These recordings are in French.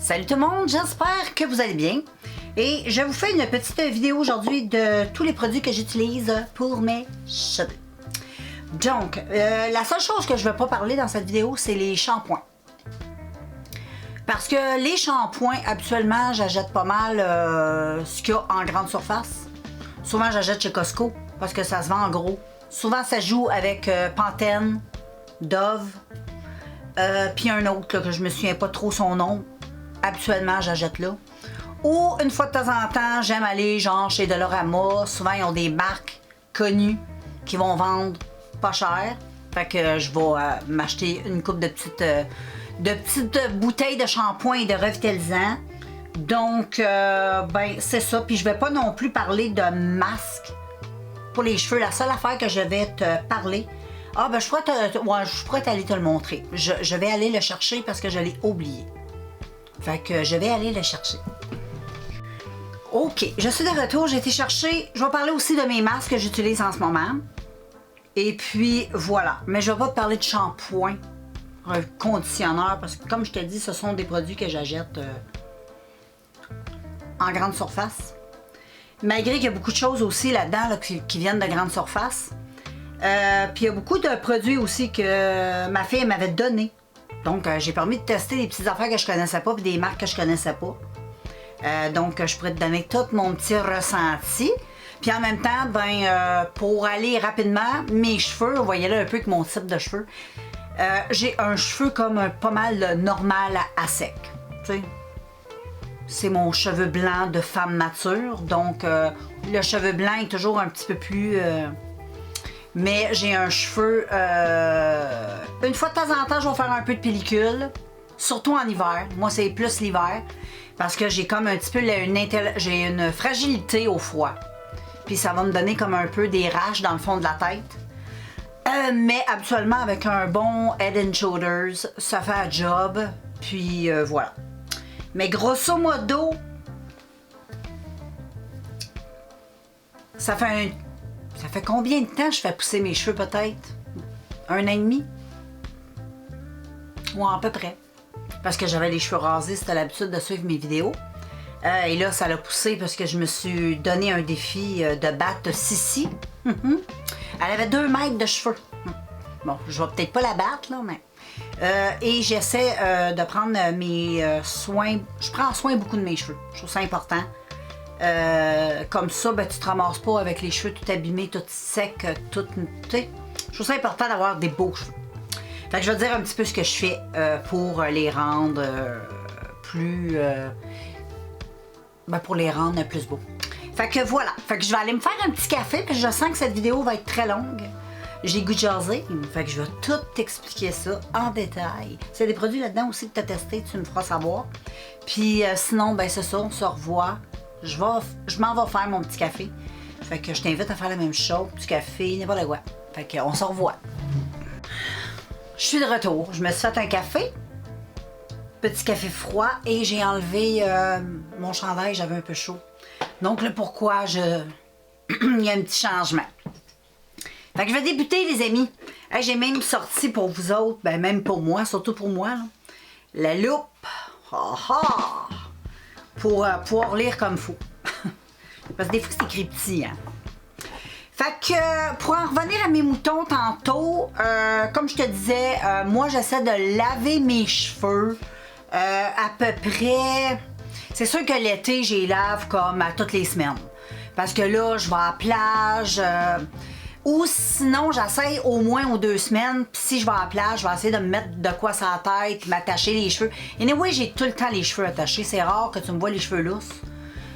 Salut tout le monde, j'espère que vous allez bien. Et je vous fais une petite vidéo aujourd'hui de tous les produits que j'utilise pour mes cheveux. Donc, la seule chose que je ne vais pas parler dans cette vidéo, c'est les shampoings. Parce que les shampoings, habituellement, j'achète pas mal ce qu'il y a en grande surface. Souvent, j'achète chez Costco parce que ça se vend en gros. Souvent, ça joue avec Pantene, Dove, puis un autre là, que je me souviens pas trop son nom. Habituellement, j'achète là. Ou une fois de temps en temps, j'aime aller genre chez Dollarama. Souvent, ils ont des marques connues qui vont vendre pas cher. Fait que je vais m'acheter une coupe de petites bouteilles de shampoing et de revitalisant. Donc, ben, c'est ça. Puis je vais pas non plus parler de masque pour les cheveux. La seule affaire que je vais te parler... Ah, ben, je pourrais aller te le montrer. Je vais aller le chercher parce que je l'ai oublié. Fait que je vais aller le chercher. Ok, je suis de retour, j'ai été chercher. Je vais parler aussi de mes masques que j'utilise en ce moment. Et puis voilà. Mais je vais pas te parler de shampoing, conditionneur, parce que comme je te dis, ce sont des produits que j'achète en grande surface. Malgré qu'il y a beaucoup de choses aussi là-dedans là, qui viennent de grande surface. Puis il y a beaucoup de produits aussi que ma fille m'avait donné. Donc, j'ai permis de tester des petites affaires que je connaissais pas, puis des marques que je connaissais pas. Donc, je pourrais te donner tout mon petit ressenti. Puis en même temps, ben, pour aller rapidement, mes cheveux, vous voyez là un peu que mon type de cheveux, j'ai un cheveu comme pas mal normal à sec. Tu sais, c'est mon cheveu blanc de femme mature. Donc, le cheveu blanc est toujours un petit peu plus... Mais j'ai un cheveu... Une fois de temps en temps, je vais faire un peu de pellicule. Surtout en hiver. Moi, c'est plus l'hiver. Parce que j'ai comme un petit peu j'ai une fragilité au froid. Puis ça va me donner comme un peu des raches dans le fond de la tête. Mais habituellement, avec un bon Head and Shoulders, ça fait un job. Puis voilà. Mais grosso modo, ça fait combien de temps je fais pousser mes cheveux peut-être? 1 an et demi? Ou à peu près. Parce que j'avais les cheveux rasés, c'était l'habitude de suivre mes vidéos. Et là, ça l'a poussé parce que je me suis donné un défi de battre Sissi. Elle avait 2 mètres de cheveux. Bon, je vais peut-être pas la battre, là, mais... et j'essaie de prendre mes soins... Je prends soin beaucoup de mes cheveux. Je trouve ça important. Comme ça, ben, tu te ramasses pas avec les cheveux tout abîmés, tout secs, tout... Je trouve ça important d'avoir des beaux cheveux. Fait que je vais te dire un petit peu ce que je fais pour les rendre plus... ben, pour les rendre plus beaux. Fait que voilà. Fait que je vais aller me faire un petit café, puis je sens que cette vidéo va être très longue. J'ai goût de jaser, fait que je vais tout t'expliquer ça en détail. S'il y a des produits là-dedans aussi que tu as testé, tu me feras savoir. Puis sinon, ben c'est ça, on se revoit. Je m'en vais faire mon petit café. Fait que je t'invite à faire la même chose, petit café, n'importe quoi. Fait que on se revoit. Je suis de retour. Je me suis fait un café. Petit café froid et j'ai enlevé mon chandail, j'avais un peu chaud. Donc là, pourquoi il y a un petit changement. Fait que je vais débuter, les amis. Hey, j'ai même sorti pour vous autres, ben même pour moi, surtout pour moi, là, la loupe. Pour pouvoir lire comme il faut. Parce que des fois, c'est écrit petit, hein. Fait que, pour en revenir à mes moutons tantôt, comme je te disais, moi, j'essaie de laver mes cheveux à peu près... C'est sûr que l'été, j'y lave comme à toutes les semaines. Parce que là, je vais à la plage... ou sinon, j'essaie au moins aux 2 semaines. Puis si je vais à la plage, je vais essayer de me mettre de quoi sur la tête, m'attacher les cheveux. Et anyway, j'ai tout le temps les cheveux attachés. C'est rare que tu me vois les cheveux lousses.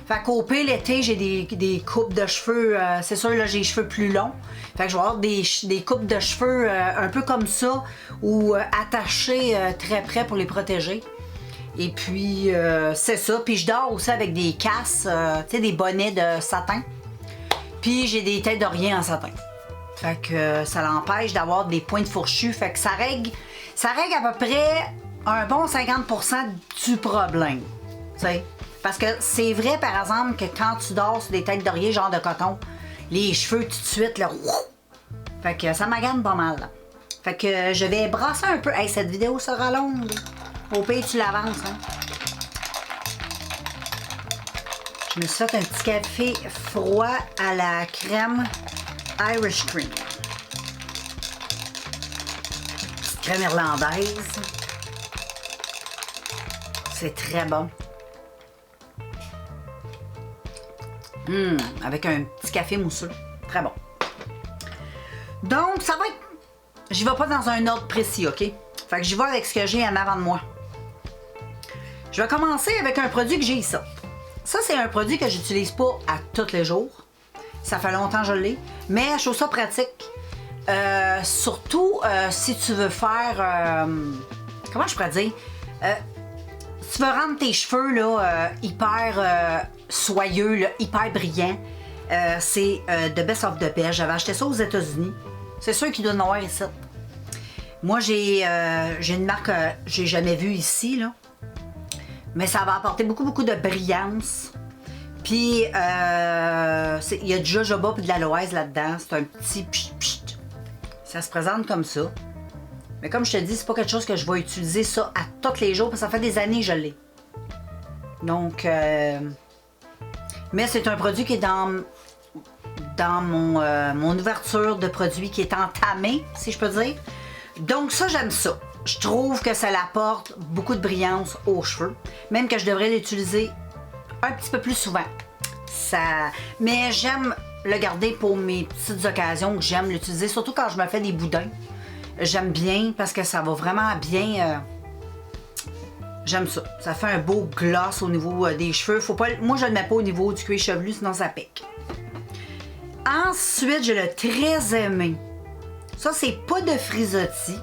Fait qu'au pire, l'été, j'ai des coupes de cheveux. C'est sûr, là, j'ai les cheveux plus longs. Fait que je vais avoir des coupes de cheveux un peu comme ça, ou attachés très près pour les protéger. Et puis, c'est ça. Puis je dors aussi avec des casses, tu sais, des bonnets de satin. Puis j'ai des têtes d'oreiller en satin. Fait que ça l'empêche d'avoir des pointes fourchues. Fait que ça règle à peu près un bon 50% du problème. T'sais. Parce que c'est vrai, par exemple, que quand tu dors sur des têtes d'oreiller genre de coton, les cheveux tout de suite, là, fait que ça m'agane pas mal. Là. Fait que je vais brasser un peu. Hey, cette vidéo sera longue. Au pire, tu l'avances. Hein? Je me suis fait un petit café froid à la crème Irish Cream. Petite crème irlandaise. C'est très bon. Avec un petit café mousseux. Très bon. Donc, ça va être... J'y vais pas dans un ordre précis, OK? Fait que j'y vais avec ce que j'ai en avant de moi. Je vais commencer avec un produit que j'ai ici. Ça, c'est un produit que j'utilise pas à tous les jours. Ça fait longtemps que je l'ai. Mais je trouve ça pratique. Surtout si tu veux faire... comment je pourrais dire? Si tu veux rendre tes cheveux là, hyper soyeux, là, hyper brillants, c'est The Best of the Best. J'avais acheté ça aux États-Unis. C'est sûr qu'il doit en avoir ici. Moi, j'ai une marque que j'ai jamais vue ici, là. Mais ça va apporter beaucoup de brillance. Puis, il y a du jojoba et de l'aloès là-dedans. C'est un petit pchit. Ça se présente comme ça. Mais comme je te dis, c'est pas quelque chose que je vais utiliser ça à tous les jours, parce que ça fait des années que je l'ai. Donc, mais c'est un produit qui est dans mon ouverture de produit qui est entamée, si je peux dire. Donc ça, j'aime ça. Je trouve que ça apporte beaucoup de brillance aux cheveux. Même que je devrais l'utiliser un petit peu plus souvent. Mais j'aime le garder pour mes petites occasions que j'aime l'utiliser, surtout quand je me fais des boudins. J'aime bien parce que ça va vraiment bien. J'aime ça. Ça fait un beau gloss au niveau des cheveux. Faut pas, moi, je le mets pas au niveau du cuir chevelu, sinon ça pique. Ensuite, j'ai le très aimé. Ça, c'est pas de frisottis.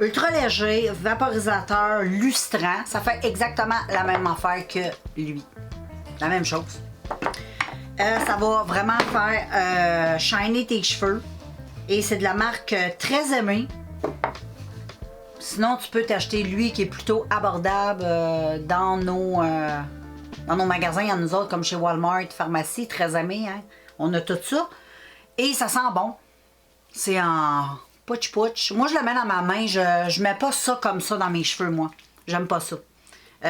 Ultra léger, vaporisateur, lustrant. Ça fait exactement la même affaire que lui. La même chose. Ça va vraiment faire shiner tes cheveux. Et c'est de la marque très aimée. Sinon, tu peux t'acheter lui qui est plutôt abordable dans nos magasins. Il y en a nous autres comme chez Walmart, pharmacie, très aimé. Hein? On a tout ça. Et ça sent bon. C'est en pouch-pouch. Moi, je le mets dans ma main. Je mets pas ça comme ça dans mes cheveux, moi. J'aime pas ça.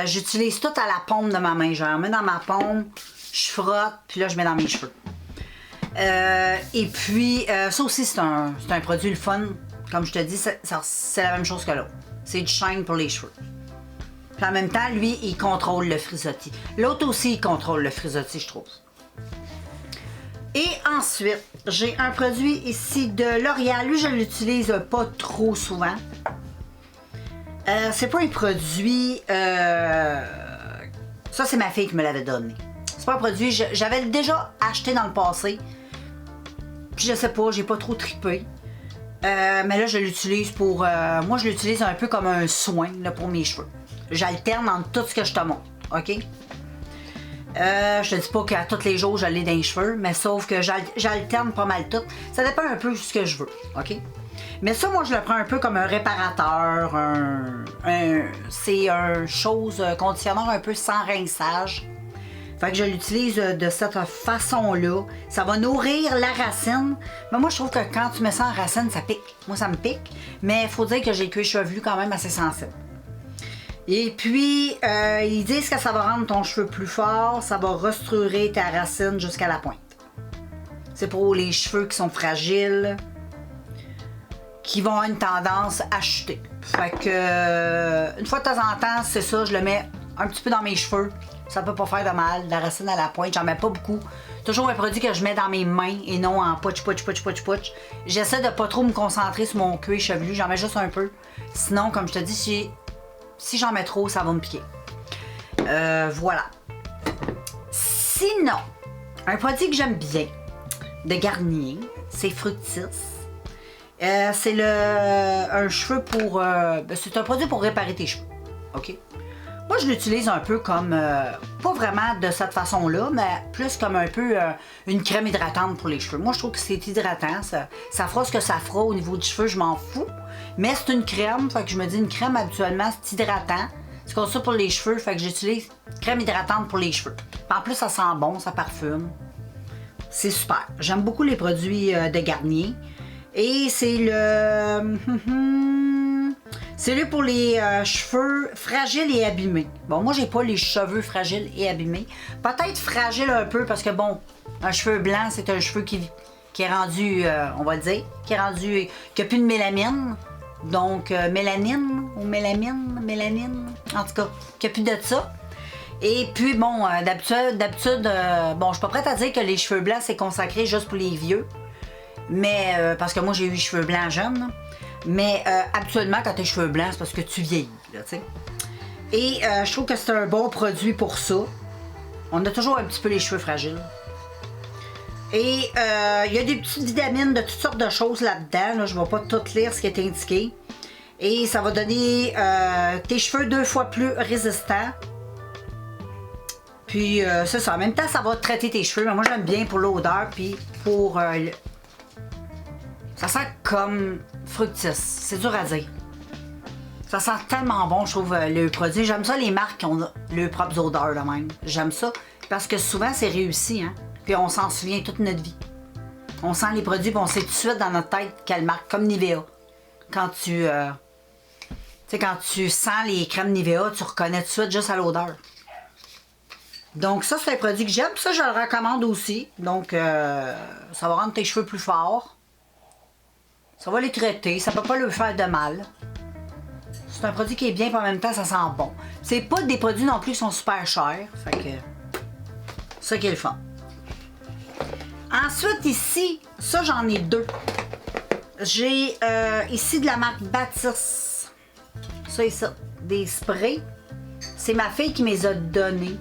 J'utilise tout à la paume de ma main. Je le mets dans ma paume, je frotte, puis là, je mets dans mes cheveux. Et puis, ça aussi, c'est un produit le fun. Comme je te dis, c'est la même chose que l'autre. C'est du shine pour les cheveux. Puis en même temps, lui, il contrôle le frisottis. L'autre aussi, il contrôle le frisottis, je trouve. Et ensuite, j'ai un produit ici de L'Oréal. Lui, je ne l'utilise pas trop souvent. C'est pas un produit... Ça, c'est ma fille qui me l'avait donné. C'est pas un produit... J'avais déjà acheté dans le passé. Puis je sais pas, j'ai pas trop trippé. Mais là, je l'utilise pour... moi, je l'utilise un peu comme un soin là, pour mes cheveux. J'alterne entre tout ce que je te montre, OK? Je te dis pas qu'à tous les jours, je l'ai dans les cheveux, mais sauf que j'alterne pas mal tout. Ça dépend un peu de ce que je veux, OK? Mais ça, moi, je le prends un peu comme un réparateur. C'est un chose conditionneur un peu sans rinçage. Fait que je l'utilise de cette façon-là. Ça va nourrir la racine. Mais moi, je trouve que quand tu mets ça en racine, ça pique. Moi, ça me pique. Mais il faut dire que j'ai le cuir chevelu quand même assez sensible. Et puis, ils disent que ça va rendre ton cheveu plus fort. Ça va restructurer ta racine jusqu'à la pointe. C'est pour les cheveux qui sont fragiles, qui vont avoir une tendance à chuter. Fait que, une fois de temps en temps, c'est ça, je le mets un petit peu dans mes cheveux. Ça peut pas faire de mal. La racine à la pointe, j'en mets pas beaucoup. Toujours un produit que je mets dans mes mains et non en pouch. J'essaie de pas trop me concentrer sur mon cuir chevelu. J'en mets juste un peu. Sinon, comme je te dis, si j'en mets trop, ça va me piquer. Voilà. Sinon, un produit que j'aime bien de Garnier, c'est Fructis. C'est un cheveu pour... c'est un produit pour réparer tes cheveux. OK? Moi, je l'utilise un peu comme, pas vraiment de cette façon-là, mais plus comme un peu une crème hydratante pour les cheveux. Moi, je trouve que c'est hydratant. Ça fera ce que ça fera au niveau du cheveu, je m'en fous. Mais c'est une crème, fait que je me dis une crème habituellement, c'est hydratant. C'est comme ça pour les cheveux, fait que j'utilise crème hydratante pour les cheveux. En plus, ça sent bon, ça parfume. C'est super. J'aime beaucoup les produits de Garnier. Et c'est le... Celui pour les cheveux fragiles et abîmés. Bon, moi, j'ai pas les cheveux fragiles et abîmés. Peut-être fragile un peu parce que, bon, un cheveu blanc, c'est un cheveu qui est rendu, on va dire, qui a plus de mélamine. Donc, mélanine ou mélanine, en tout cas, qui a plus de ça. Et puis, bon, d'habitude, bon, je suis pas prête à dire que les cheveux blancs, c'est consacré juste pour les vieux. Mais, parce que moi, j'ai eu les cheveux blancs jeunes. Mais, habituellement, quand t'as les cheveux blancs, c'est parce que tu vieillis, là, tu sais. Et je trouve que c'est un bon produit pour ça. On a toujours un petit peu les cheveux fragiles. Et il y a des petites vitamines de toutes sortes de choses là-dedans. Là, je ne vais pas tout lire ce qui est indiqué. Et ça va donner tes cheveux 2 fois plus résistants. Puis c'est ça. En même temps, ça va traiter tes cheveux. Mais moi, j'aime bien pour l'odeur. Puis pour... ça sent comme fructis. C'est dur à dire. Ça sent tellement bon, je trouve, le produit. J'aime ça, les marques qui ont leurs propres odeurs, là même. J'aime ça. Parce que souvent, c'est réussi, hein. Puis on s'en souvient toute notre vie. On sent les produits, puis on sait tout de suite dans notre tête quelle marque, comme Nivea. Quand tu sais, quand tu sens les crèmes Nivea, tu reconnais tout de suite juste à l'odeur. Donc ça, c'est un produit que j'aime. Ça, je le recommande aussi. Donc, ça va rendre tes cheveux plus forts. Ça va les traiter. Ça peut pas leur faire de mal. C'est un produit qui est bien, puis en même temps, ça sent bon. C'est pas des produits non plus qui sont super chers. Fait que, ça qui est le fun. Ensuite, ici, ça, j'en ai 2. J'ai ici de la marque Baptiste. Ça et ça. Des sprays. C'est ma fille qui me les a donnés.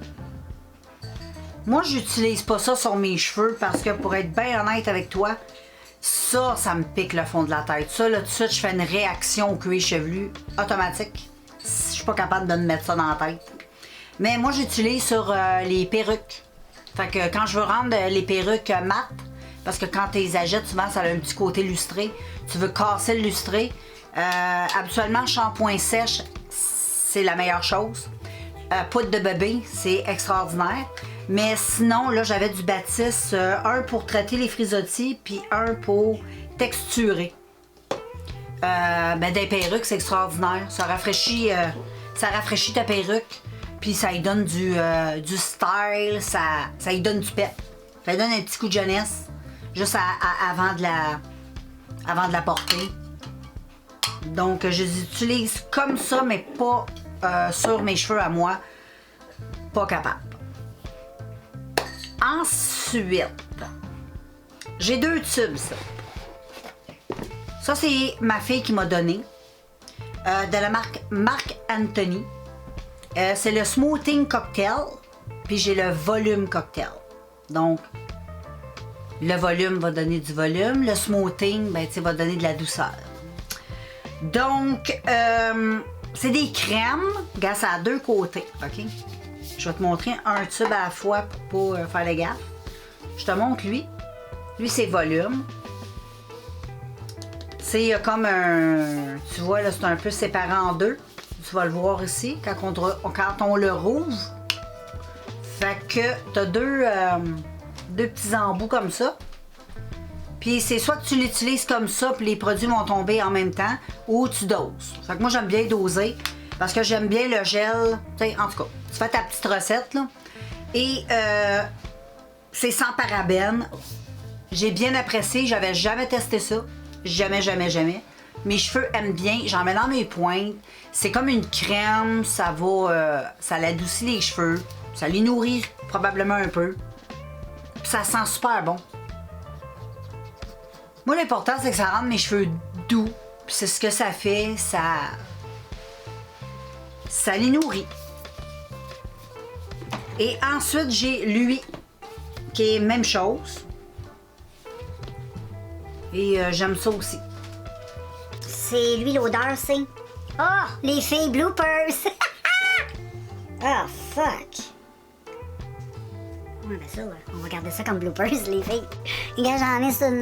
Moi, j'utilise pas ça sur mes cheveux parce que, pour être bien honnête avec toi, ça me pique le fond de la tête. Ça, là, tout de suite, je fais une réaction au cuir chevelu automatique. Je suis pas capable de me mettre ça dans la tête. Mais moi, j'utilise sur les perruques. Fait que quand je veux rendre les perruques mates, parce que quand tu les achètes, souvent ça a un petit côté lustré, tu veux casser le lustré. Habituellement, shampoing sèche, c'est la meilleure chose. Poudre de bébé, c'est extraordinaire. Mais sinon, là, j'avais du Baptiste, un pour traiter les frisottis, puis un pour texturer. Des perruques, c'est extraordinaire. Ça rafraîchit ta perruque. Puis ça lui donne du style, ça lui donne du pep. Ça lui donne un petit coup de jeunesse, juste avant de la porter. Donc je les utilise comme ça, mais pas sur mes cheveux à moi. Pas capable. Ensuite, j'ai 2 tubes, ça. Ça, c'est ma fille qui m'a donné. De la marque Marc Anthony. C'est le Smoothing Cocktail, puis j'ai le Volume Cocktail. Donc, le volume va donner du volume, le smoothing, va donner de la douceur. Donc, c'est des crèmes, regarde, ça a 2 côtés, ok? Je vais te montrer un tube à la fois pour pas faire les gaffes. Je te montre lui. Lui, c'est volume. C'est comme un... Tu vois, là, c'est un peu séparé en 2. Tu vas le voir ici, quand on le rouvre. Fait que t'as 2 petits embouts comme ça. Puis c'est soit que tu l'utilises comme ça, puis les produits vont tomber en même temps, ou tu doses. Fait que moi, j'aime bien doser, parce que j'aime bien le gel. T'sais, en tout cas, tu fais ta petite recette, là. Et c'est sans parabènes. J'ai bien apprécié, j'avais jamais testé ça. Jamais, jamais, jamais. Mes cheveux aiment bien, j'en mets dans mes pointes. C'est comme une crème, ça va, ça l'adoucit les cheveux, ça les nourrit probablement un peu. Puis ça sent super bon. Moi, l'important, c'est que ça rende mes cheveux doux. Puis c'est ce que ça fait, ça les nourrit. Et ensuite, j'ai lui, qui est même chose. Et j'aime ça aussi. C'est lui l'odeur, c'est. Oh, les filles bloopers! Oh, fuck! Ouais, ben ça, on va garder ça comme bloopers, les filles. Regarde, j'en ai sur le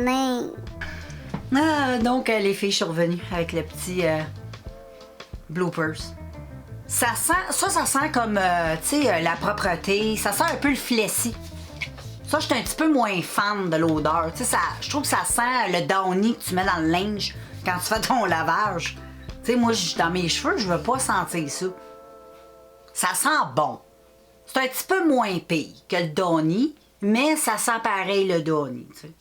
nez. Donc, les filles sont revenues avec le petit bloopers. Ça sent comme, tu sais, la propreté. Ça sent un peu le fléci. Ça, je suis un petit peu moins fan de l'odeur. Tu sais, je trouve que ça sent le downy que tu mets dans le linge quand tu fais ton lavage. Tu sais, moi, dans mes cheveux, je veux pas sentir ça. Ça sent bon. C'est un petit peu moins pire que le Downy, mais ça sent pareil le Downy, tu sais.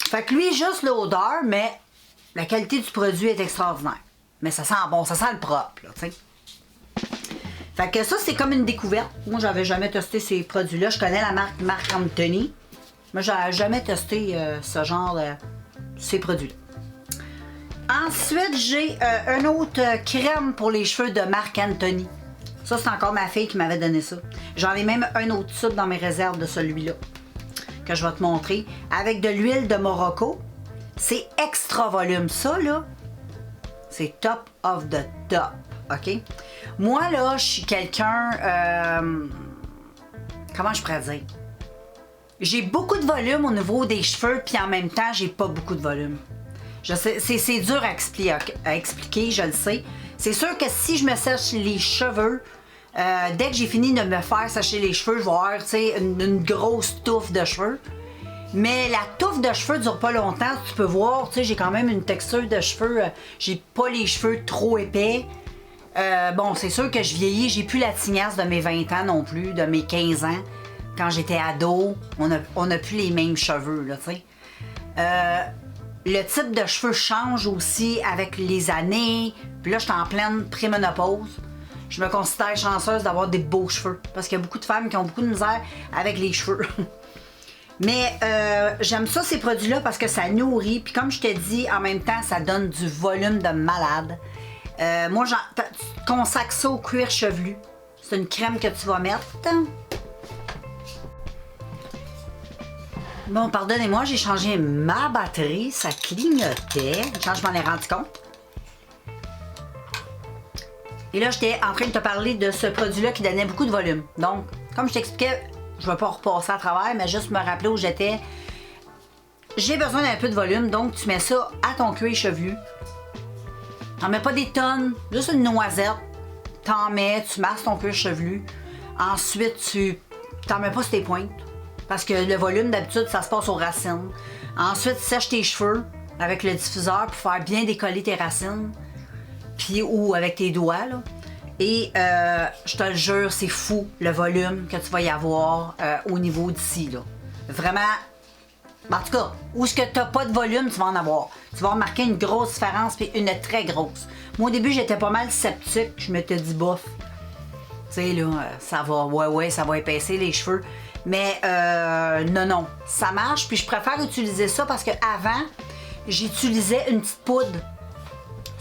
Fait que lui, juste l'odeur, mais la qualité du produit est extraordinaire. Mais ça sent bon, ça sent le propre, là, tu sais. Fait que ça, c'est comme une découverte. Moi, j'avais jamais testé ces produits-là. Je connais la marque Marc Anthony. Mais j'avais jamais testé ce genre de ces produits-là. Ensuite, j'ai un autre crème pour les cheveux de Marc Anthony. Ça, c'est encore ma fille qui m'avait donné ça. J'en ai même un autre tube dans mes réserves de celui-là, que je vais te montrer. Avec de l'huile de Morocco. C'est extra volume. Ça, là, c'est top of the top. OK? Moi, là, je suis quelqu'un... comment je pourrais dire? J'ai beaucoup de volume au niveau des cheveux, puis en même temps, j'ai pas beaucoup de volume. Je sais, c'est dur à expliquer, je le sais. C'est sûr que si je me sèche les cheveux, dès que j'ai fini de me faire sécher les cheveux, je vais avoir une grosse touffe de cheveux. Mais la touffe de cheveux dure pas longtemps. Tu peux voir, j'ai quand même une texture de cheveux. J'ai pas les cheveux trop épais. Bon, c'est sûr que je vieillis. J'ai plus la tignasse de mes 20 ans non plus, de mes 15 ans. Quand j'étais ado, on a plus les mêmes cheveux, là, tu sais. Le type de cheveux change aussi avec les années. Puis là, je suis en pleine préménopause. Je me considère chanceuse d'avoir des beaux cheveux. Parce qu'il y a beaucoup de femmes qui ont beaucoup de misère avec les cheveux. Mais j'aime ça, ces produits-là, parce que ça nourrit. Puis comme je te dis, en même temps, ça donne du volume de malade. Moi, tu consacres ça au cuir chevelu. C'est une crème que tu vas mettre. Bon, pardonnez-moi, j'ai changé ma batterie. Ça clignotait. Je m'en ai rendu compte. Et là, j'étais en train de te parler de ce produit-là qui donnait beaucoup de volume. Donc, comme je t'expliquais, je ne vais pas repasser à travers, mais juste me rappeler où j'étais. J'ai besoin d'un peu de volume, donc tu mets ça à ton cuir chevelu. T'en mets pas des tonnes, juste une noisette. T'en mets, tu masses ton cuir chevelu. Ensuite, t'en mets pas sur tes pointes. Parce que le volume, d'habitude, ça se passe aux racines. Ensuite, tu sèches tes cheveux avec le diffuseur pour faire bien décoller tes racines. Puis, ou avec tes doigts, là. Et je te le jure, c'est fou le volume que tu vas y avoir au niveau d'ici, là. Vraiment, en tout cas, où est-ce que tu n'as pas de volume, tu vas en avoir. Tu vas remarquer une grosse différence, puis une très grosse. Moi, au début, j'étais pas mal sceptique. Je m'étais dit, bof, tu sais, là, ça va, ouais, ça va épaisser les cheveux. Mais non, ça marche. Puis je préfère utiliser ça parce qu'avant, j'utilisais une petite poudre.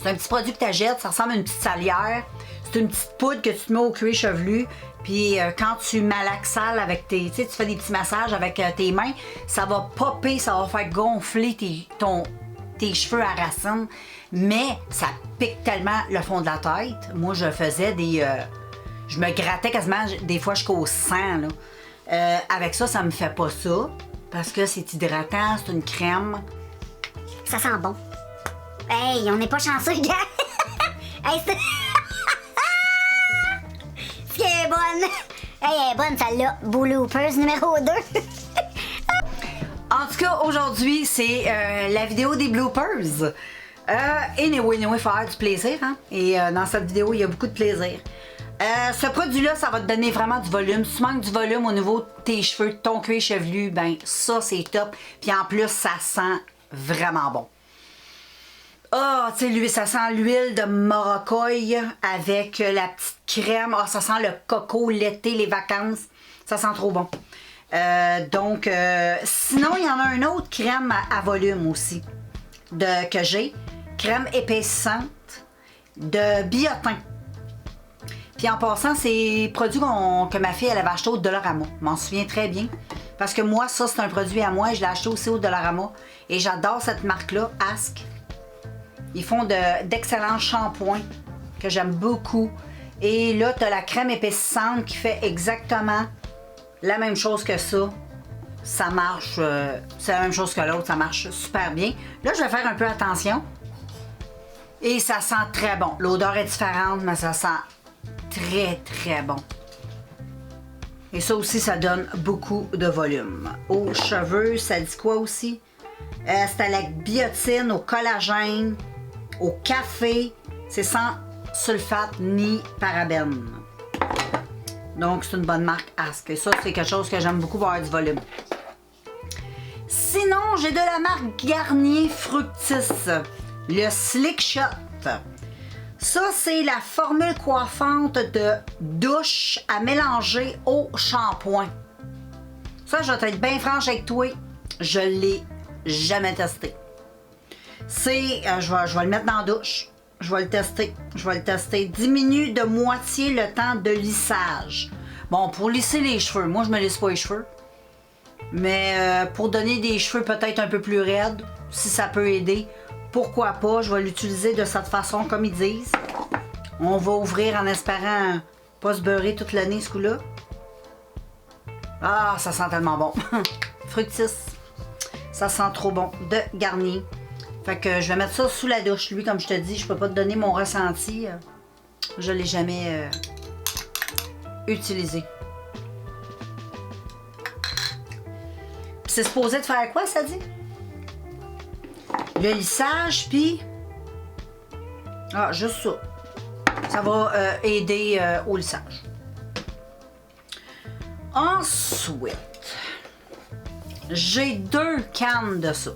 C'est un petit produit que tu achètes, ça ressemble à une petite salière. C'est une petite poudre que tu te mets au cuir chevelu. Puis quand tu malaxales avec tes... Tu sais, tu fais des petits massages avec tes mains, ça va popper, ça va faire gonfler tes cheveux à racines. Mais ça pique tellement le fond de la tête. Moi, je faisais des... je me grattais quasiment des fois jusqu'au sang, là. Avec ça, ça me fait pas ça. Parce que c'est hydratant, c'est une crème. Ça sent bon. Hey, on n'est pas chanceux, gars! Hey, c'est... Ce qui est bonne! Hey, elle est bonne, celle-là. Bloopers numéro 2. En tout cas, aujourd'hui, c'est la vidéo des bloopers. Anyway, faire du plaisir, hein? Et dans cette vidéo, il y a beaucoup de plaisir. Ce produit-là, ça va te donner vraiment du volume. Si tu manques du volume au niveau de tes cheveux, de ton cuir chevelu, ben ça, c'est top. Puis en plus, ça sent vraiment bon. Ah, tu sais, ça sent l'huile de Morocco avec la petite crème. Ah, ça sent le coco, l'été, les vacances. Ça sent trop bon. Sinon, il y en a un autre crème à volume aussi que j'ai. Crème épaississante de biotin. Puis en passant, c'est produit que ma fille elle avait acheté au Dollarama. Je m'en souviens très bien. Parce que moi, ça, c'est un produit à moi et je l'ai acheté aussi au Dollarama. Et j'adore cette marque-là, Ask. Ils font d'excellents shampoings que j'aime beaucoup. Et là, tu as la crème épaississante qui fait exactement la même chose que ça. Ça marche, c'est la même chose que l'autre, ça marche super bien. Là, je vais faire un peu attention. Et ça sent très bon. L'odeur est différente, mais ça sent très, très bon. Et ça aussi, ça donne beaucoup de volume. Aux cheveux, ça dit quoi aussi? C'est à la biotine, au collagène. au café. C'est sans sulfate ni parabènes. Donc, c'est une bonne marque Ask. Et ça, c'est quelque chose que j'aime beaucoup pour avoir du volume. Sinon, j'ai de la marque Garnier Fructis, le Slick Shot. Ça, c'est la formule coiffante de douche à mélanger au shampoing. Ça, je vais être bien franche avec toi, je l'ai jamais testé. C'est, je vais le mettre dans la douche, je vais le tester. Diminue de moitié le temps de lissage. Bon, pour lisser les cheveux, moi je me lisse pas les cheveux. Mais pour donner des cheveux peut-être un peu plus raides, si ça peut aider, pourquoi pas, je vais l'utiliser de cette façon comme ils disent. On va ouvrir en espérant pas se beurrer toute l'année ce coup-là. Ah, ça sent tellement bon. Fructis. Ça sent trop bon. De Garnier. Fait que je vais mettre ça sous la douche. Lui, comme je te dis, je peux pas te donner mon ressenti. Je l'ai jamais utilisé. C'est supposé de faire quoi, ça dit? Le lissage, puis... Ah, juste ça. Ça va aider au lissage. Ensuite, j'ai 2 cannes de ça.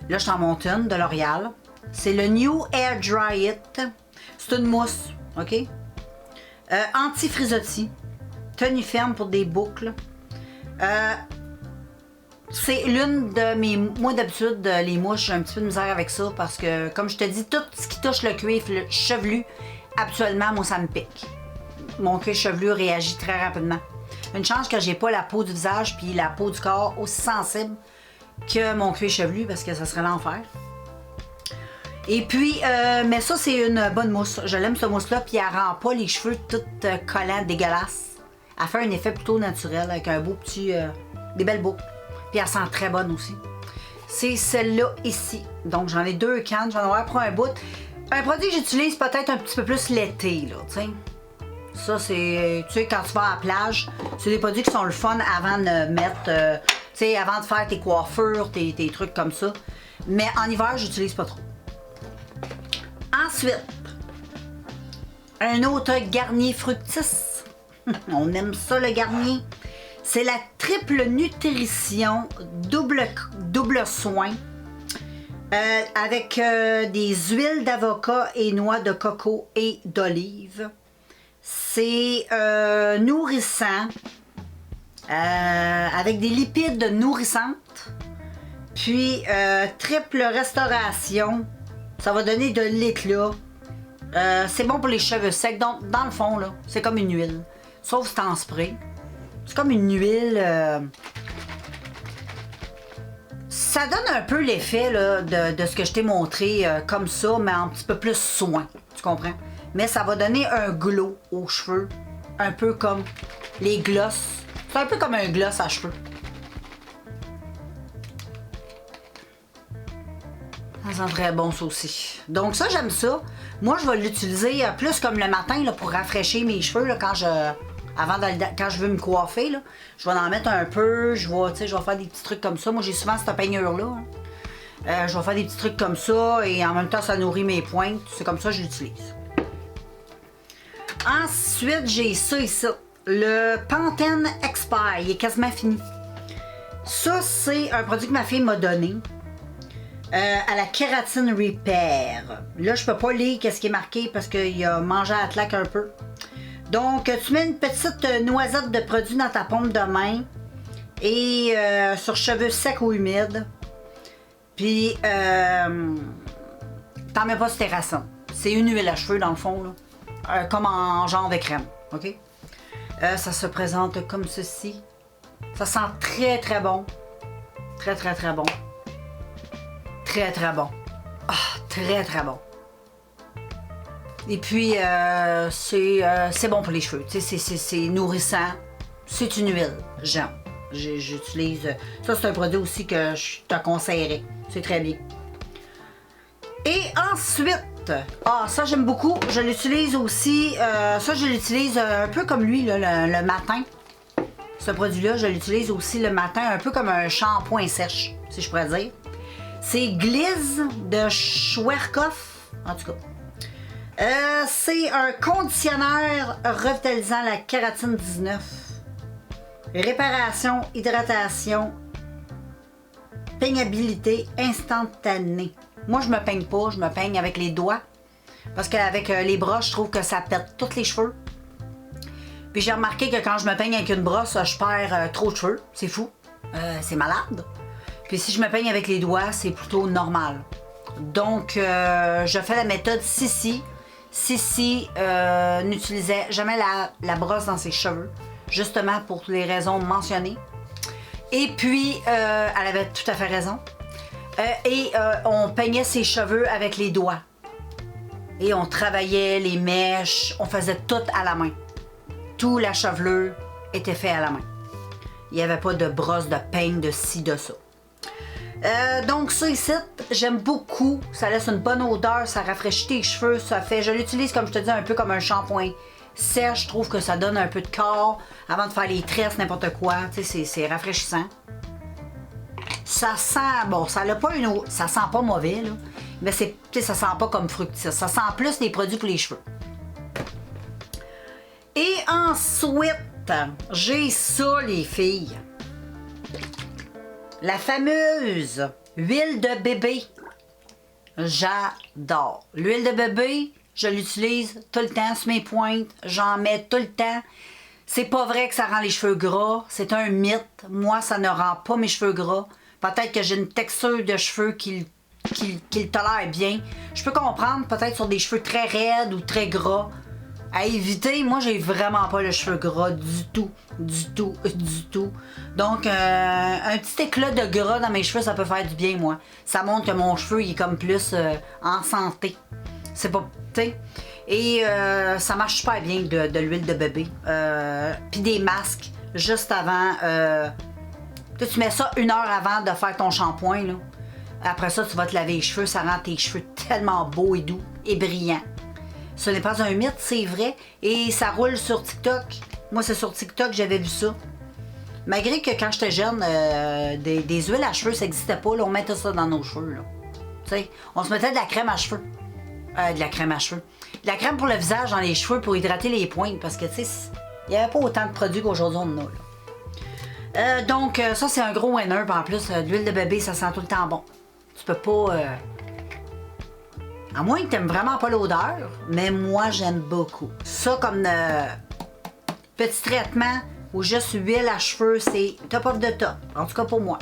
Là, je t'en monte une de L'Oréal. C'est le New Air Dry It. C'est une mousse, OK? Anti-frisottis. Tenue ferme pour des boucles. C'est l'une de mes... Moi, d'habitude, les mouches, j'ai un petit peu de misère avec ça parce que, comme je te dis, tout ce qui touche le cuir chevelu, habituellement, moi, ça me pique. Mon cuir chevelu réagit très rapidement. Une chance que j'ai pas la peau du visage puis la peau du corps aussi sensible que mon cuir chevelu parce que ça serait l'enfer. Et puis, mais ça, c'est une bonne mousse. Je l'aime, cette mousse-là, puis elle rend pas les cheveux tout collants, dégueulasses. Elle fait un effet plutôt naturel avec un beau petit... des belles boucles. Puis elle sent très bonne aussi. C'est celle-là ici. Donc, j'en ai 2 cannes. J'en ai avoir pour un bout. Un produit que j'utilise peut-être un petit peu plus l'été, là, tu sais. Ça, c'est, tu sais, quand tu vas à la plage, c'est des produits qui sont le fun avant de mettre, tu sais, avant de faire tes coiffures, tes trucs comme ça. Mais en hiver, j'utilise pas trop. Ensuite, un autre Garnier Fructis. On aime ça, le Garnier. C'est la triple nutrition, double soin, avec des huiles d'avocat et noix de coco et d'olive. C'est nourrissant, avec des lipides nourrissantes, puis triple restauration, ça va donner de l'éclat. C'est bon pour les cheveux secs, donc dans le fond, là, c'est comme une huile, sauf c'est en spray. C'est comme une huile. Ça donne un peu l'effet de ce que je t'ai montré comme ça, mais un petit peu plus soin. Tu comprends? Mais ça va donner un glow aux cheveux. Un peu comme les glosses. C'est un peu comme un gloss à cheveux. Ça sent très bon, ça aussi. Donc ça, j'aime ça. Moi, je vais l'utiliser plus comme le matin là, pour rafraîchir mes cheveux là, quand je veux me coiffer, là, je vais en mettre un peu, je vais faire des petits trucs comme ça. Moi, j'ai souvent cette peignure-là. Je vais faire des petits trucs comme ça et en même temps, ça nourrit mes pointes. C'est comme ça que je l'utilise. Ensuite, j'ai ça ici. Le Pantene Expire. Il est quasiment fini. Ça, c'est un produit que ma fille m'a donné. À la kératine repair. Là, je peux pas lire ce qui est marqué parce qu'il a mangé à la claque un peu. Donc, tu mets une petite noisette de produit dans ta paume de main et sur cheveux secs ou humides. Puis, t'en mets pas sur tes racines. C'est une huile à cheveux dans le fond, là. Comme en genre de crème, ok? Ça se présente comme ceci. Ça sent très très bon. Très très très bon. Très très bon. Ah, très très bon. Et puis, c'est bon pour les cheveux. C'est nourrissant. C'est une huile. J'aime. J'utilise. Ça, c'est un produit aussi que je te conseillerais. C'est très bien. Et ensuite, ça, j'aime beaucoup. Je l'utilise aussi. Ça, je l'utilise un peu comme lui, là, le matin. Ce produit-là, je l'utilise aussi le matin, un peu comme un shampoing sèche, si je pourrais dire. C'est Gliss de Schwarzkopf. En tout cas. C'est un conditionneur revitalisant la kératine 19. Réparation, hydratation, peignabilité instantanée. Moi, je me peigne pas, je me peigne avec les doigts. Parce qu'avec les brosses, je trouve que ça pète tous les cheveux. Puis j'ai remarqué que quand je me peigne avec une brosse, je perds trop de cheveux. C'est fou. C'est malade. Puis si je me peigne avec les doigts, c'est plutôt normal. Donc, je fais la méthode Sissi. Sissi n'utilisait jamais la brosse dans ses cheveux, justement pour les raisons mentionnées. Et puis, elle avait tout à fait raison. On peignait ses cheveux avec les doigts. Et on travaillait les mèches, on faisait tout à la main. Tout la chevelure était fait à la main. Il n'y avait pas de brosse, de peigne, de ci, de ça. Donc ça ici, j'aime beaucoup. Ça laisse une bonne odeur, ça rafraîchit tes cheveux. Ça fait, je l'utilise comme je te dis, un peu comme un shampoing sèche. Je trouve que ça donne un peu de corps avant de faire les tresses, n'importe quoi. Tu sais, c'est rafraîchissant. Ça sent, bon, ça n'a pas une, ça sent pas mauvais là, mais c'est, tu sais, ça sent pas comme fructis. Ça sent plus les produits pour les cheveux. Et ensuite, j'ai ça les filles. La fameuse huile de bébé. J'adore. L'huile de bébé, je l'utilise tout le temps sur mes pointes. J'en mets tout le temps. C'est pas vrai que ça rend les cheveux gras. C'est un mythe. Moi, ça ne rend pas mes cheveux gras. Peut-être que j'ai une texture de cheveux qui le tolère bien. Je peux comprendre, peut-être sur des cheveux très raides ou très gras. À éviter, moi, j'ai vraiment pas le cheveu gras du tout. Du tout, du tout. Donc, un petit éclat de gras dans mes cheveux, ça peut faire du bien, moi. Ça montre que mon cheveu, il est comme plus en santé. C'est pas, tu sais. Et ça marche super bien de l'huile de bébé. Puis des masques, juste avant. Tu mets ça 1 heure avant de faire ton shampoing, là. Après ça, tu vas te laver les cheveux. Ça rend tes cheveux tellement beaux et doux et brillants. Ce n'est pas un mythe, c'est vrai. Et ça roule sur TikTok. Moi, c'est sur TikTok que j'avais vu ça. Malgré que quand j'étais jeune, des huiles à cheveux, ça n'existait pas. Là, on mettait ça dans nos cheveux. Tu sais, on se mettait de la crème à cheveux. De la crème à cheveux. De la crème pour le visage dans les cheveux pour hydrater les pointes. Parce que, tu sais, il n'y avait pas autant de produits qu'aujourd'hui on en a. Là. Donc, ça, c'est un gros winner. En plus, l'huile de bébé, ça sent tout le temps bon. Tu peux pas... À moins que t'aimes vraiment pas l'odeur, mais moi, j'aime beaucoup. Ça, comme petit traitement ou juste huile à cheveux, c'est top of the top. En tout cas, pour moi.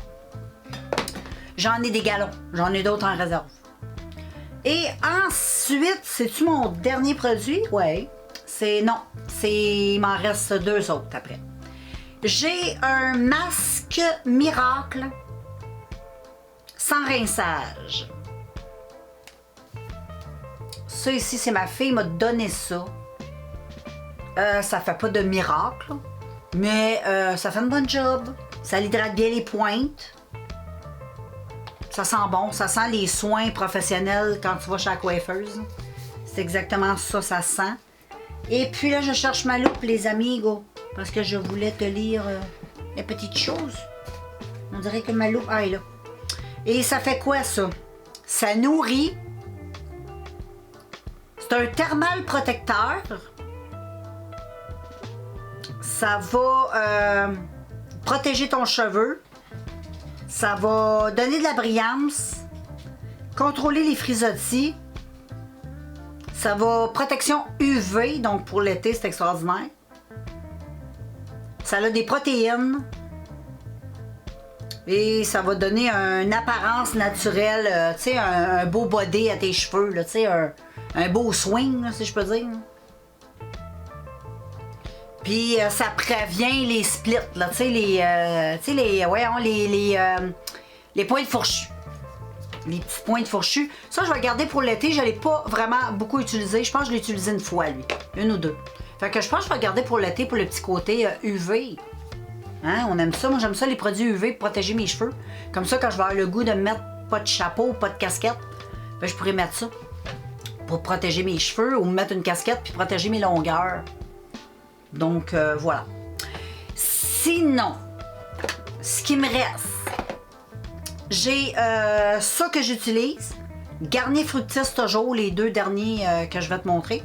J'en ai des galons. J'en ai d'autres en réserve. Et ensuite, c'est-tu mon dernier produit? Oui. Non. Il m'en reste 2 autres après. J'ai un masque miracle sans rinçage. Ça ici, c'est ma fille m'a donné ça. Ça fait pas de miracle, mais ça fait une bonne job. Ça hydrate bien les pointes. Ça sent bon, ça sent les soins professionnels quand tu vas chez la coiffeuse. C'est exactement ça, ça sent. Et puis là, je cherche ma loupe, les amigos, parce que je voulais te lire les petites choses. On dirait que ma loupe, elle est là. Et ça fait quoi ça? Ça nourrit. C'est un thermal protecteur. Ça va protéger ton cheveu. Ça va donner de la brillance. Contrôler les frisottis. Ça va protection UV, donc pour l'été, c'est extraordinaire. Ça a des protéines. Et ça va donner une apparence naturelle, tu sais, un beau body à tes cheveux, tu sais, un beau swing, là, si je peux dire. Puis ça prévient les splits, là, tu sais, les pointes fourchues. Les petits pointes fourchues. Ça, je vais le garder pour l'été. Je ne l'ai pas vraiment beaucoup utilisé. Je pense que je l'ai utilisé une fois, lui. 1 ou 2. Fait que je pense que je vais le garder pour l'été, pour le petit côté UV. Hein? On aime ça. Moi, j'aime ça, les produits UV pour protéger mes cheveux. Comme ça, quand je vais avoir le goût de me mettre pas de chapeau, pas de casquette, ben, je pourrais mettre ça pour protéger mes cheveux ou me mettre une casquette puis protéger mes longueurs. Donc, voilà. Sinon, ce qui me reste, j'ai ça que j'utilise. Garnier Fructis, toujours les deux derniers que je vais te montrer.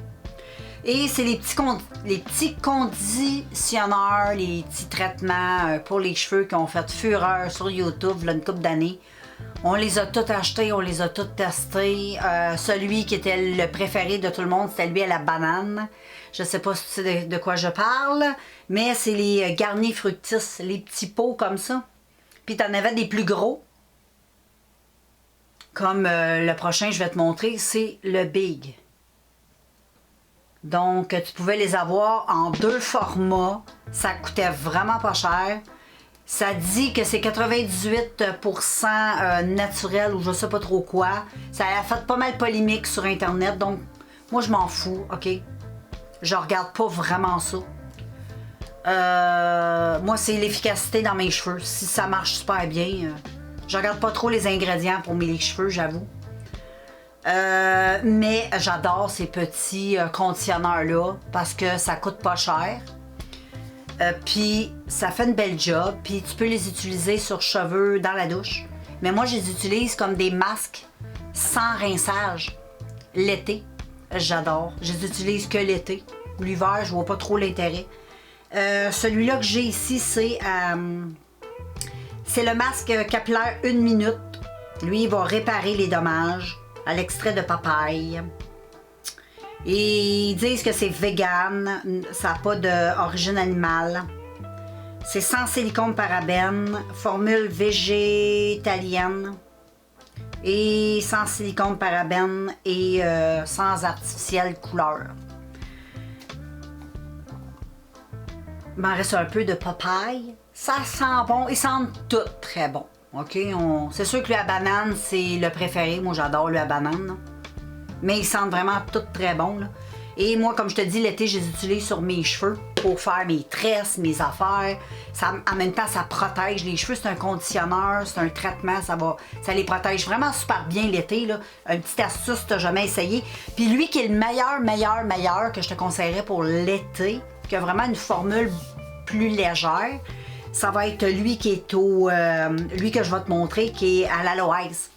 Et c'est les petits conditionneurs, les petits traitements pour les cheveux qui ont fait fureur sur YouTube il y a une couple d'années. On les a tous achetés, on les a tous testés. Celui qui était le préféré de tout le monde, c'était lui à la banane. Je sais pas si tu sais de quoi je parle, mais c'est les Garnier Fructis, les petits pots comme ça. Puis t'en avais des plus gros. Comme le prochain je vais te montrer, c'est le Big. Donc, tu pouvais les avoir en 2 formats. Ça coûtait vraiment pas cher. Ça dit que c'est 98% naturel ou je sais pas trop quoi. Ça a fait pas mal polémique sur Internet. Donc, moi, je m'en fous, OK? Je regarde pas vraiment ça. Moi, c'est l'efficacité dans mes cheveux. Si ça marche super bien, je regarde pas trop les ingrédients pour mes cheveux, j'avoue. Mais j'adore ces petits conditionneurs-là parce que ça coûte pas cher. Puis ça fait une belle job. Puis tu peux les utiliser sur cheveux dans la douche. Mais moi, je les utilise comme des masques sans rinçage l'été. J'adore. Je les utilise que l'été. L'hiver, je vois pas trop l'intérêt. Celui-là que j'ai ici, c'est le masque capillaire 1 minute. Lui, il va réparer les dommages à l'extrait de papaye. Et ils disent que c'est vegan, ça n'a pas d'origine animale. C'est sans silicone parabène, formule végétalienne et sans silicone parabène et sans artificielle couleur. Il m'en reste un peu de papaye. Ça sent bon, ils sentent tout très bon. OK, c'est sûr que l'huile à banane, c'est le préféré. Moi, j'adore l'huile à banane. Là. Mais ils sentent vraiment tout très bon. Là. Et moi, comme je te dis, l'été, je les utilise sur mes cheveux pour faire mes tresses, mes affaires. Ça, en même temps, ça protège les cheveux. C'est un conditionneur, c'est un traitement. Ça les protège vraiment super bien l'été. Là. Une petite astuce que tu n'as jamais essayé. Puis lui qui est le meilleur que je te conseillerais pour l'été, qui a vraiment une formule plus légère, ça va être lui qui est lui que je vais te montrer, qui est à l'aloès.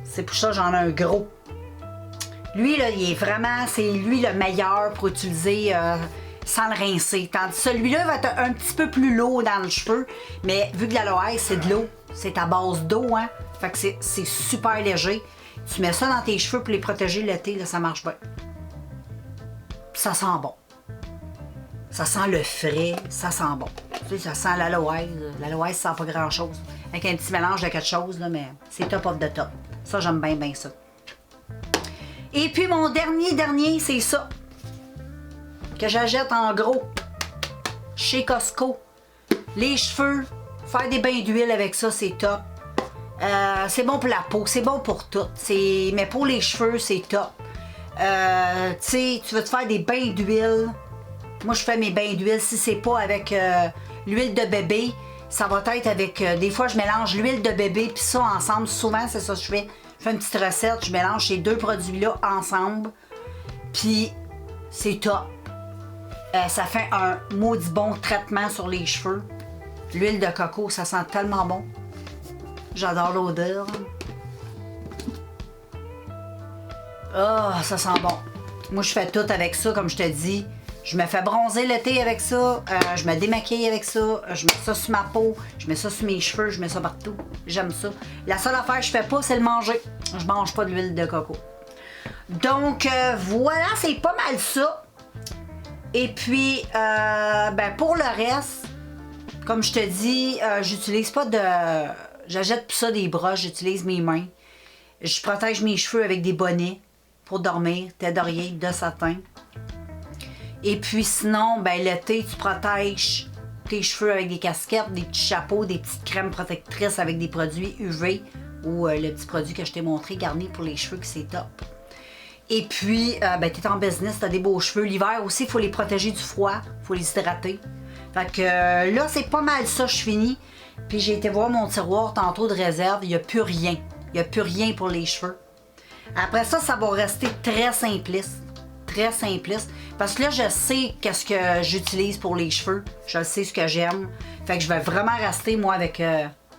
C'est pour ça que j'en ai un gros. Lui, là, il est vraiment, c'est lui le meilleur pour utiliser sans le rincer. Tandis celui-là va être un petit peu plus lourd dans le cheveu, mais vu que l'aloès, c'est de l'eau, c'est à base d'eau, hein. Fait que c'est super léger. Tu mets ça dans tes cheveux pour les protéger l'été, là, ça marche bien. Ça sent bon. Ça sent le frais, ça sent bon. Tu sais, ça sent l'aloès. L'aloès, ça sent pas grand-chose. Avec un petit mélange de quelque chose, là, mais c'est top of the top. Ça, j'aime bien ça. Et puis, mon dernier, c'est ça. Que j'achète en gros. Chez Costco. Les cheveux, faire des bains d'huile avec ça, c'est top. C'est bon pour la peau, c'est bon pour tout. Mais pour les cheveux, c'est top. Tu sais, tu veux te faire des bains d'huile. Moi, je fais mes bains d'huile. Si c'est pas avec l'huile de bébé, ça va être avec... des fois, je mélange l'huile de bébé puis ça ensemble. Souvent, c'est ça que je fais. Je fais une petite recette, je mélange ces 2 produits-là ensemble. Puis, c'est top. Ça fait un maudit bon traitement sur les cheveux. L'huile de coco, ça sent tellement bon. J'adore l'odeur. Oh, ça sent bon. Moi, je fais tout avec ça, comme je te dis. Je me fais bronzer l'été avec ça, je me démaquille avec ça, je mets ça sur ma peau, je mets ça sur mes cheveux, je mets ça partout. J'aime ça. La seule affaire que je fais pas, c'est le manger. Je mange pas de l'huile de coco. Donc, voilà, c'est pas mal ça. Et puis, pour le reste, comme je te dis, j'utilise pas de... J'achète plus ça des brosses, j'utilise mes mains. Je protège mes cheveux avec des bonnets pour dormir, tête d'oreiller, de satin. Et puis sinon, l'été, tu protèges tes cheveux avec des casquettes, des petits chapeaux, des petites crèmes protectrices avec des produits UV ou le petit produit que je t'ai montré, Garnier pour les cheveux, que c'est top. Et puis, tu es en business, tu as des beaux cheveux. L'hiver aussi, il faut les protéger du froid, il faut les hydrater. Fait que là, c'est pas mal ça, je finis. Puis j'ai été voir mon tiroir tantôt de réserve, il n'y a plus rien. Il n'y a plus rien pour les cheveux. Après ça, ça va rester très simpliste. Très simpliste. Parce que là, je sais qu'est-ce que j'utilise pour les cheveux. Je sais ce que j'aime. Fait que je vais vraiment rester, moi, avec...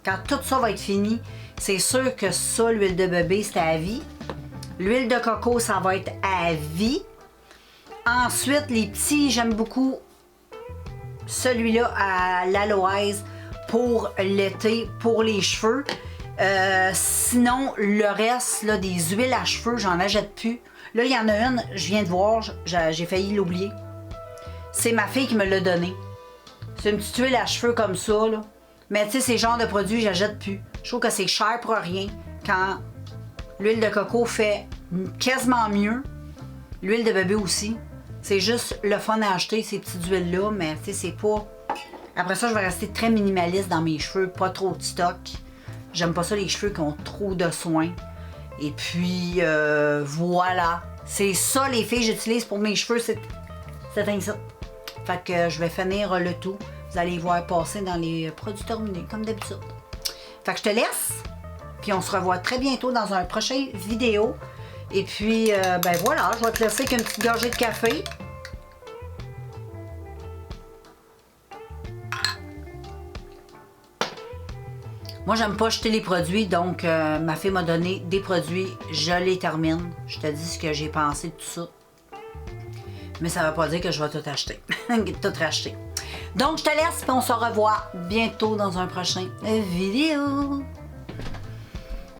quand tout ça va être fini, c'est sûr que ça, l'huile de bébé, c'était à vie. L'huile de coco, ça va être à vie. Ensuite, les petits, j'aime beaucoup celui-là à l'aloès pour l'été, pour les cheveux. Sinon, le reste, là, des huiles à cheveux, j'en achète plus. Là, il y en a une, je viens de voir, j'ai failli l'oublier. C'est ma fille qui me l'a donné. C'est une petite huile à cheveux comme ça, là. Mais tu sais, ces genres de produits, j'achète plus. Je trouve que c'est cher pour rien quand l'huile de coco fait quasiment mieux. L'huile de bébé aussi. C'est juste le fun à acheter, ces petites huiles-là, mais tu sais, c'est pas... Après ça, je vais rester très minimaliste dans mes cheveux, pas trop de stock. J'aime pas ça, les cheveux qui ont trop de soins. Et puis, voilà. C'est ça, les filles, j'utilise pour mes cheveux, c'est ainsi. Fait que je vais finir le tout. Vous allez voir passer dans les produits terminés, comme d'habitude. Fait que je te laisse. Puis on se revoit très bientôt dans un prochain vidéo. Et puis, ben voilà, je vais te laisser avec une petite gorgée de café. Moi, j'aime pas jeter les produits, donc ma fille m'a donné des produits, je les termine. Je te dis ce que j'ai pensé de tout ça. Mais ça ne veut pas dire que je vais tout acheter, tout racheter. Donc, je te laisse, puis on se revoit bientôt dans un prochain vidéo.